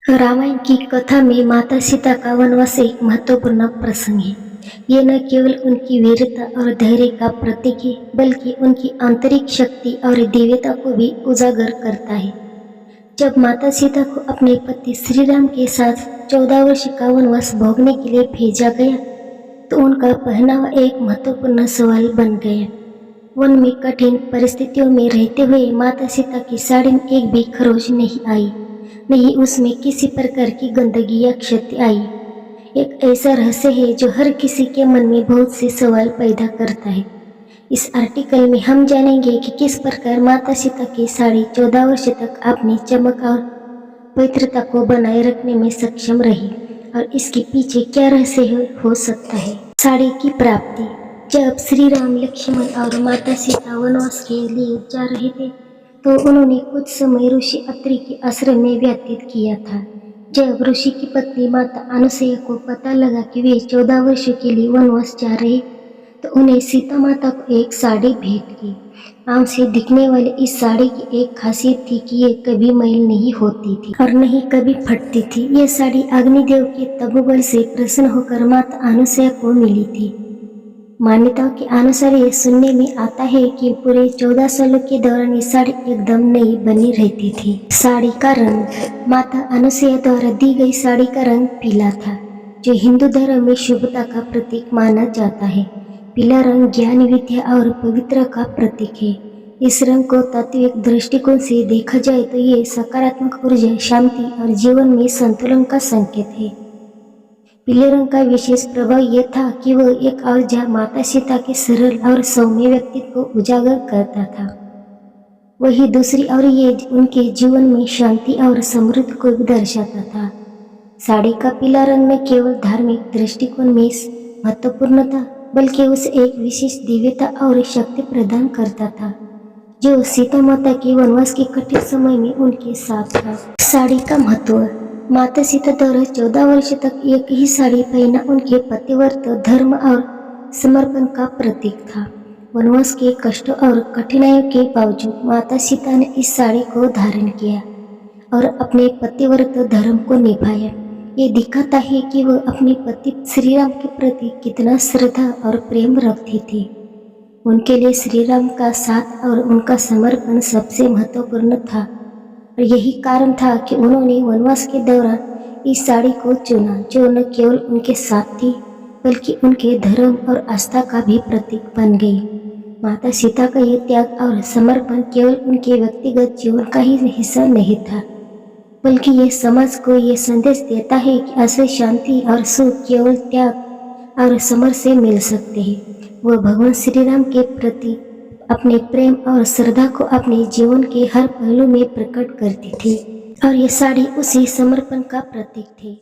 रामायण की कथा में माता सीता का वनवास एक महत्वपूर्ण प्रसंग है। ये न केवल उनकी वीरता और धैर्य का प्रतीक है, बल्कि उनकी आंतरिक शक्ति और दिव्यता को भी उजागर करता है। जब माता सीता को अपने पति श्री राम के साथ 14 वर्ष का वनवास भोगने के लिए भेजा गया, तो उनका पहनावा एक महत्वपूर्ण सवाल बन गया। वन में कठिन परिस्थितियों में रहते हुए माता सीता की साड़ी में एक भी खरोच नहीं आई, नहीं उसमें किसी प्रकार की गंदगी या क्षति आई। एक ऐसा रहस्य है जो हर किसी के मन में बहुत से सवाल पैदा करता है। इस आर्टिकल में हम जानेंगे कि किस प्रकार माता सीता की साड़ी 14 वर्ष तक अपनी चमक और पवित्रता को बनाए रखने में सक्षम रही, और इसके पीछे क्या रहस्य हो सकता है। साड़ी की प्राप्ति। जब श्री राम, लक्ष्मण और माता सीता वनवास के लिए जा रहे थे, तो उन्होंने कुछ समय ऋषि अत्रि के आश्रम में व्यतीत किया था। जब ऋषि की पत्नी माता अनुसुईया को पता लगा कि वे 14 वर्षों के लिए वनवास जा रहे, तो उन्हें सीता माता को एक साड़ी भेंट की। आम से दिखने वाली इस साड़ी की एक खासियत थी कि ये कभी मैल नहीं होती थी और नहीं कभी फटती थी। ये साड़ी अग्निदेव के तपोबल से प्रसन्न होकर माता अनुसुईया को मिली थी। मान्यताओं के अनुसार ये सुनने में आता है कि पूरे 14 सालों के दौरान ये साड़ी एकदम नई बनी रहती थी। साड़ी का रंग। माता अनुसुईया द्वारा दी गई साड़ी का रंग पीला था, जो हिंदू धर्म में शुभता का प्रतीक माना जाता है। पीला रंग ज्ञान, विद्या और पवित्रता का प्रतीक है। इस रंग को तात्विक दृष्टिकोण से देखा जाए तो ये सकारात्मक ऊर्जा, शांति और जीवन में संतुलन का संकेत है। पीले रंग का विशेष प्रभाव यह था कि वह एक ऊर्जा माता सीता के सरल और सौम्य व्यक्तित्व को उजागर करता था। वही दूसरी ओर ये उनके जीवन में शांति और समृद्धि को भी दर्शाता था। साड़ी का पीला रंग न केवल धार्मिक दृष्टिकोण में महत्वपूर्ण था, बल्कि उसे एक विशेष दिव्यता और शक्ति प्रदान करता था, जो सीता माता के वनवास के कठिन समय में उनके साथ था। साड़ी का महत्व। माता सीता द्वारा 14 वर्ष तक एक ही साड़ी पहनना उनके पतिव्रत धर्म और समर्पण का प्रतीक था। वनवास के कष्टों और कठिनाइयों के बावजूद माता सीता ने इस साड़ी को धारण किया और अपने पतिव्रत धर्म को निभाया। ये दिखाता है कि वह अपने पति श्री राम के प्रति कितना श्रद्धा और प्रेम रखती थी। उनके लिए श्री राम का साथ और उनका समर्पण सबसे महत्वपूर्ण था, और यही कारण था कि उन्होंने वनवास के दौरान इस साड़ी को चुना, जो न केवल उनके साथ थी, बल्कि उनके धर्म और आस्था का भी प्रतीक बन गई। माता सीता का यह त्याग और समर्पण केवल उनके व्यक्तिगत जीवन का ही हिस्सा नहीं था, बल्कि ये समाज को ये संदेश देता है कि असली शांति और सुख केवल त्याग और समर्पण से मिल सकते हैं। वह भगवान श्री राम के प्रति अपने प्रेम और श्रद्धा को अपने जीवन के हर पहलू में प्रकट करती थी, और ये साड़ी उसी समर्पण का प्रतीक थी।